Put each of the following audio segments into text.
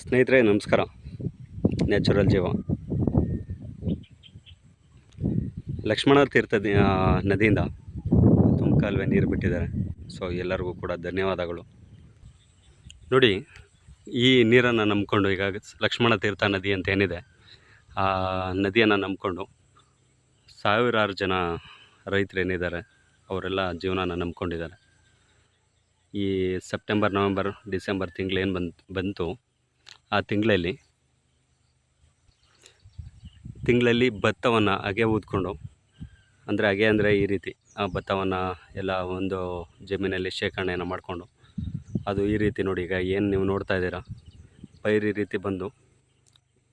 ಸ್ನೇಹಿತರೆ ನಮಸ್ಕಾರ. ನ್ಯಾಚುರಲ್ ಜೀವ ಲಕ್ಷ್ಮಣ ತೀರ್ಥ ನದಿಯಿಂದ ತುಂಬ ಕಾಲುವೆ ನೀರು ಬಿಟ್ಟಿದ್ದಾರೆ. ಸೊ ಎಲ್ಲರಿಗೂ ಕೂಡ ಧನ್ಯವಾದಗಳು. ನೋಡಿ, ಈ ನೀರನ್ನು ನಂಬಿಕೊಂಡು ಈಗ ಲಕ್ಷ್ಮಣ ತೀರ್ಥ ನದಿ ಅಂತ ಏನಿದೆ, ಆ ನದಿಯನ್ನು ನಂಬಿಕೊಂಡು ಸಾವಿರಾರು ಜನ ರೈತರೇನಿದ್ದಾರೆ ಅವರೆಲ್ಲ ಜೀವನನ ನಂಬ್ಕೊಂಡಿದ್ದಾರೆ. ಈ ಸೆಪ್ಟೆಂಬರ್, ನವೆಂಬರ್, ಡಿಸೆಂಬರ್ ತಿಂಗಳೇನು ಬಂತು, ಆ ತಿಂಗಳಲ್ಲಿ ಭತ್ತವನ್ನು ಅಗೆ ಊದ್ಕೊಂಡು, ಅಗೆ ಅಂದರೆ ಈ ರೀತಿ ಆ ಭತ್ತವನ್ನು ಎಲ್ಲ ಒಂದು ಜಮೀನಲ್ಲಿ ಶೇಖರಣೆಯನ್ನು ಮಾಡಿಕೊಂಡು, ಅದು ಈ ರೀತಿ ನೋಡಿ, ಈಗ ಏನು ನೀವು ನೋಡ್ತಾ ಇದ್ದೀರಾ, ಪೈರು ಈ ರೀತಿ ಬಂದು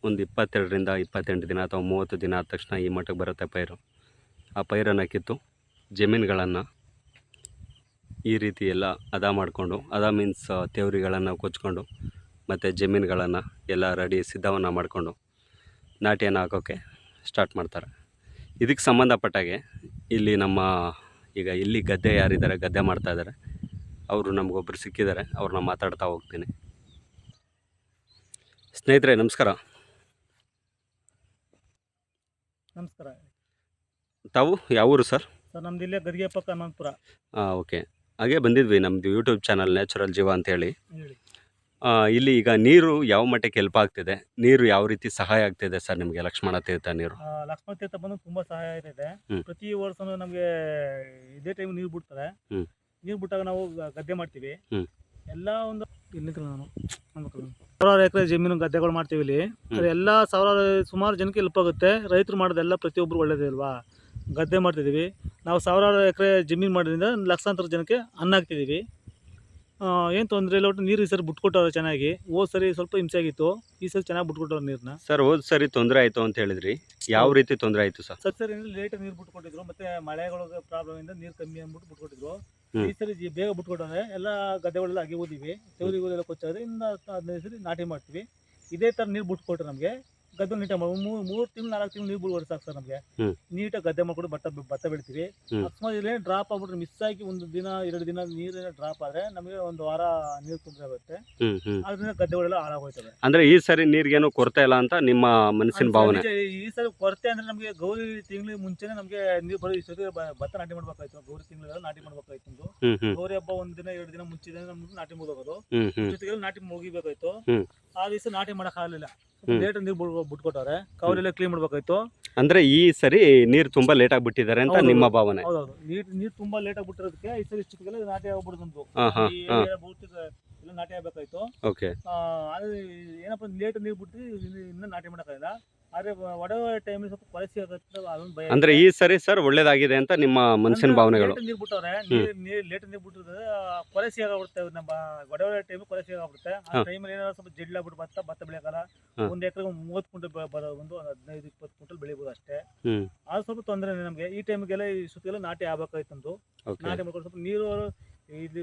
ಒಂದು 22ರಿಂದ 28 ದಿನ ಅಥವಾ 30 ದಿನ ಆದ ತಕ್ಷಣ ಈ ಮಟ್ಟಕ್ಕೆ ಬರುತ್ತೆ ಪೈರು. ಆ ಪೈರನ್ನು ಕಿತ್ತು ಜಮೀನುಗಳನ್ನು ಈ ರೀತಿ ಎಲ್ಲ ಮಾಡಿಕೊಂಡು, ಮೀನ್ಸ್ ತೇವರಿಗಳನ್ನು ಕೊಚ್ಕೊಂಡು ಮತ್ತು ಜಮೀನುಗಳನ್ನು ಎಲ್ಲ ರೆಡಿ ಸಿದ್ಧವನ್ನು ಮಾಡಿಕೊಂಡು ನಾಟಿಯನ್ನು ಹಾಕೋಕ್ಕೆ ಸ್ಟಾರ್ಟ್ ಮಾಡ್ತಾರೆ. ಇದಕ್ಕೆ ಸಂಬಂಧಪಟ್ಟಾಗೆ ಇಲ್ಲಿ ಇಲ್ಲಿ ಗದ್ದೆ ಯಾರಿದ್ದಾರೆ, ಗದ್ದೆ ಮಾಡ್ತಾಯಿದ್ದಾರೆ, ಅವರು ನಮಗೊಬ್ಬರು ಸಿಕ್ಕಿದ್ದಾರೆ. ಅವ್ರನ್ನ ಮಾತಾಡ್ತಾ ಹೋಗ್ತೀನಿ. ಸ್ನೇಹಿತರೆ ನಮಸ್ಕಾರ. ನಮಸ್ಕಾರ. ತಾವು ಯಾವ ಊರು ಸರ್? ಸರ್ ನಮ್ದು ಇಲ್ಲೇ ಗದಿಗೆ ಪಕ್ಕ ಹನುಮಂತಪುರ. ಓಕೆ. ಹಾಗೆ ಬಂದಿದ್ವಿ ನಮ್ಮದು ಯೂಟ್ಯೂಬ್ ಚಾನಲ್ ನ್ಯಾಚುರಲ್ ಜೀವ ಅಂತೇಳಿ. ಹೇಳಿ. ಇಲ್ಲಿ ಈಗ ನೀರು ಯಾವ ಮಟ್ಟಕ್ಕೆ ಹೆಲ್ಪ್ ಆಗ್ತಿದೆ, ನೀರು ಯಾವ ರೀತಿ ಸಹಾಯ ಆಗ್ತಿದೆ ಸರ್ ನಿಮಗೆ ಲಕ್ಷ್ಮಣ ತೀರ್ಥ ನೀರು? ಲಕ್ಷ್ಮಣ ತೀರ್ಥ ಬಂದು ತುಂಬ ಸಹಾಯ ಇದೆ. ಪ್ರತಿ ವರ್ಷನೂ ನಮಗೆ ಇದೇ ಟೈಮ್ ನೀರು ಬಿಡ್ತಾರೆ. ನೀರು ಬಿಟ್ಟಾಗ ನಾವು ಗದ್ದೆ ಮಾಡ್ತೀವಿ. ಎಲ್ಲ ಒಂದು ಸಾವಿರಾರು ಎಕರೆ ಜಮೀನು ಗದ್ದೆಗಳು ಮಾಡ್ತೀವಿ ಇಲ್ಲಿ. ಎಲ್ಲ ಸುಮಾರು ಜನಕ್ಕೆ ಹೆಲ್ಪ್ ಆಗುತ್ತೆ. ರೈತರು ಮಾಡೋದೆಲ್ಲ ಪ್ರತಿಯೊಬ್ಬರು ಒಳ್ಳೇದೇ ಅಲ್ವಾ. ಗದ್ದೆ ಮಾಡ್ತಿದ್ದೀವಿ ನಾವು, ಸಾವಿರಾರು ಎಕರೆ ಜಮೀನು ಮಾಡೋದ್ರಿಂದ ಲಕ್ಷಾಂತರ ಜನಕ್ಕೆ ಅನ್ನ ಹಾಕ್ತಿದ್ದೀವಿ. ಏನು ತೊಂದರೆ ಇಲ್ಲ. ಒಟ್ಟು ನೀರು ಈ ಸರಿ ಬಿಟ್ಕೊಟ್ಟವ್ರೆ ಚೆನ್ನಾಗಿ. ಹೋದ್ ಸರಿ ಸ್ವಲ್ಪ ಹಿಂಸೆ ಆಗಿತ್ತು, ಈ ಸರಿ ಚೆನ್ನಾಗಿ ಬಿಟ್ಕೊಟ್ಟವ್ರು ನೀರನ್ನ. ಸರ್ ಹೋದ್ ಸರಿ ತೊಂದರೆ ಆಯಿತು ಅಂತ ಹೇಳಿದ್ರಿ, ಯಾವ ರೀತಿ ತೊಂದರೆ ಆಯಿತು ಸರ್? ಸರಿ ಲೇಟಾಗಿ ನೀರು ಬಿಟ್ಕೊಟ್ಟಿದ್ರು, ಮತ್ತೆ ಮಳೆಗಳ ಪ್ರಾಬ್ಲಮ್ ಇಂದ ನೀರು ಕಮ್ಮಿ ಅಂದ್ಬಿಟ್ಟು ಬಿಟ್ಕೊಟ್ಟಿದ್ರು. ಈ ಸರಿ ಬೇಗ ಬಿಟ್ಕೊಟ್ಟವ್ರೆ. ಎಲ್ಲ ಗದ್ದೆಗಳೆಲ್ಲ ಅಗಿ ಓದಿವಿ, ತೆವರಿಗಳೆಲ್ಲ ಕೊಚ್ಚಾದ್ರೆ ಇನ್ನು 15 ಸರಿ ನಾಟಿ ಮಾಡ್ತೀವಿ. ಇದೇ ಥರ ನೀರು ಬಿಟ್ಕೊಟ್ರೆ ನಮಗೆ ಗದ್ದೆ ನೀಟಾಗಿ 3 ತಿಂಗಳು 4 ತಿಂಗಳು ನೀರು ಬಿಡುವರೆ ಸಾಕು ಸರ್ ನಮಗೆ. ನೀಟಾಗಿ ಗದ್ದೆ ಮಾಡ್ಕೊಂಡು ಭತ್ತ ಬೆಳಿತೀವಿ. ಅಕಸ್ಮಾತ್ ಇಲ್ಲೇ ಡ್ರಾಪ್ ಆಗ್ಬಿಟ್ರೆ, ಮಿಸ್ ಆಗಿ 1 ದಿನ 2 ದಿನ ನೀರೇನ ಡ್ರಾಪ್ ಆದ್ರೆ ನಮಗೆ 1 ವಾರ ನೀರು ತೊಂದರೆ ಆಗುತ್ತೆ. ಅದರಿಂದ ಗದ್ದೆಗಳೆಲ್ಲ ಹಾಳಾಗೋಯ್ತವೆ. ಅಂದ್ರೆ ಈ ಸರಿ ನೀರಿಗೇನು ಕೊರತೆ ಇಲ್ಲ ಅಂತ ನಿಮ್ಮ ಮನಸ್ಸಿನ ಭಾವನೆ? ಈ ಸರಿ ಕೊರತೆ ಅಂದ್ರೆ ನಮಗೆ ಗೌರಿ ತಿಂಗಳ ಮುಂಚೆನೆ ನಮಗೆ ನೀರು ಬರೋ ಭತ್ತ ನಾಟಿ ಮಾಡ್ಬೇಕಾಯ್ತು. ಗೌರಿ ತಿಂಗಳ ನಾಟಿ ಮಾಡ್ಬೇಕಾಯ್ತು. ಗೌರಿ ಹಬ್ಬ 1 ದಿನ 2 ದಿನ ಮುಂಚೆ ನಮ್ಗೆ ನಾಟಿ ಮುಗಿದೋಗೋದು. ಜೊತೆಗೆ ನಾಟಿ ಮುಗಿಬೇಕಾಯ್ತು. ಆ ದಿವಸ ನಾಟಿ ಮಾಡಕ್ ಆಗಲಿಲ್ಲ, ಲೇಟ್ ನೀರು ಬಿಟ್ಕೊಟ್ಟವ್ರೆ. ಕವಲೆಲ್ಲ ಕ್ಲೀನ್ ಮಾಡ್ಬೇಕಾಯ್ತು. ಅಂದ್ರೆ ಈ ಸರಿ ನೀರು ತುಂಬಾ ಲೇಟ್ ಆಗಿಬಿಟ್ಟಿದ್ದಾರೆ ಅಂತ ನಿಮ್ಮ ಭಾವನೆ? ಹೌದೌದು, ನೀರು ತುಂಬಾ ಲೇಟ್ ಆಗ್ಬಿಟ್ಟಿರೋದಕ್ಕೆ ಈ ಸರಿ ಇಷ್ಟಕ್ಕೆಲ್ಲ ನಾಟಿ ಆಗ್ಬಿಡುದು. ಎಲ್ಲ ನಾಟಿ ಆಗ್ಬೇಕಾಯ್ತು. ಏನಪ್ಪ ಲೇಟ್ ನೀರು ಬಿಟ್ಟು ಇನ್ನ ನಾಟಿ ಮಾಡಕ್ಕಾಗಿಲ್ಲ. ಆದ್ರೆ ಒಡವೆ ಟೈಮ್ ಸ್ವಲ್ಪ ಕೊಳಸಿ ಆಗುತ್ತೆ, ಅದೊಂದು ಭಯ. ಅಂದ್ರೆ ಈ ಸರಿ ಸರ್ ಒಳ್ಳೇದಾಗಿದೆ ಅಂತ ನಿಮ್ಮ ಮನಸ್ಸಿನ ಭಾವನೆಗಳು? ನೀರು ಬಿಟ್ಟವ್ರೆ, ಲೇಟ್ ನೀರು ಬಿಟ್ಟಿದ್ರೆ ಕೊಳಸಿ ಆಗುತ್ತೆ. ನಮ್ಮ ಒಡವೆ ಟೈಮ್ ಕೊಳಸಿ ಆಗ್ಬಿಡುತ್ತೆ. ಆ ಟೈಮಲ್ಲಿ ಏನಾದ್ರು ಸ್ವಲ್ಪ ಜಿಡ್ಲಾಗ್ಬಿಟ್ಟು ಭತ್ತ ಬೆಳೆಯಲ್ಲ. 1 ಎಕರೆಗೆ 30 ಕ್ವಿಂಟಲ್ ಬರೋದು, 15-20 ಕ್ವಿಂಟಲ್ ಬೆಳಿಬೋದು ಅಷ್ಟೇ. ಅದು ಸ್ವಲ್ಪ ತೊಂದರೆ ನಮಗೆ. ಈ ಟೈಮ್ಗೆಲ್ಲ ಈ ಸುತ್ತಿಗೆಲ್ಲ ನಾಟಿ ಆಗ್ಬೇಕಾಯ್ತು. ನಾಟಿ ಮಾಡ್ಕೊಂಡು ಸ್ವಲ್ಪ ನೀರು ಇದು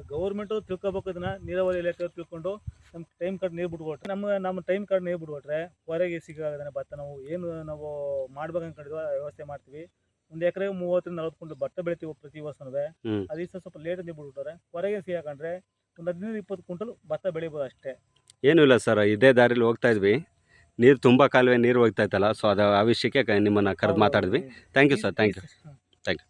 ಗೌರ್ಮೆಂಟ್ ತಿಳ್ಕೊಬೇಕು. ಇದನ್ನ ನೀರಾವರಿ ಇಲಾಖೆ ತಿಳ್ಕೊಂಡು ನಮ್ಮ ಟೈಮ್ ಕಾರ್ಡ್ ನೀರು ಬಿಟ್ಕೊಟ್ರೆ, ನಮ್ಮ ಟೈಮ್ ಕಾರ್ಡ್ ನೀರು ಬಿಟ್ಕೊಟ್ರೆ ಹೊರಗೆ ಸಿಗಾಗದಾನೆ ಭತ್ತ. ನಾವು ಮಾಡ್ಬೇಕು ಅನ್ಕೊಂಡಿದ್ವಿ ವ್ಯವಸ್ಥೆ ಮಾಡ್ತೀವಿ. 1 ಎಕರೆಗೆ 30-40 ಕ್ವಿಂಟಲ್ ಭತ್ತ ಬೆಳಿತೀವಿ ಪ್ರತಿ ವರ್ಷನೂ. ಅದೇ ಸ್ವಲ್ಪ ಲೇಟ್ ನೀರು ಬಿಟ್ಬಿಟ್ರೆ ಹೊರಗೆ ಸಿಗಾಕೊಂಡ್ರೆ 15-20 ಕ್ವಿಂಟಲ್ ಭತ್ತ ಬೆಳಿಬೋದು ಅಷ್ಟೇ. ಏನೂ ಇಲ್ಲ ಸರ್, ಇದೇ ದಾರಿಲಿ ಹೋಗ್ತಾ ಇದ್ವಿ, ನೀರು ತುಂಬ ಕಾಲುವೆ ನೀರು ಹೋಗ್ತಾ ಇತ್ತಲ್ಲ, ಸೊ ಅದು ಆ ವಿಷಯಕ್ಕೆ ನಿಮ್ಮನ್ನು ಕರೆದು ಮಾತಾಡಿದ್ವಿ. Thank you sir, thank you.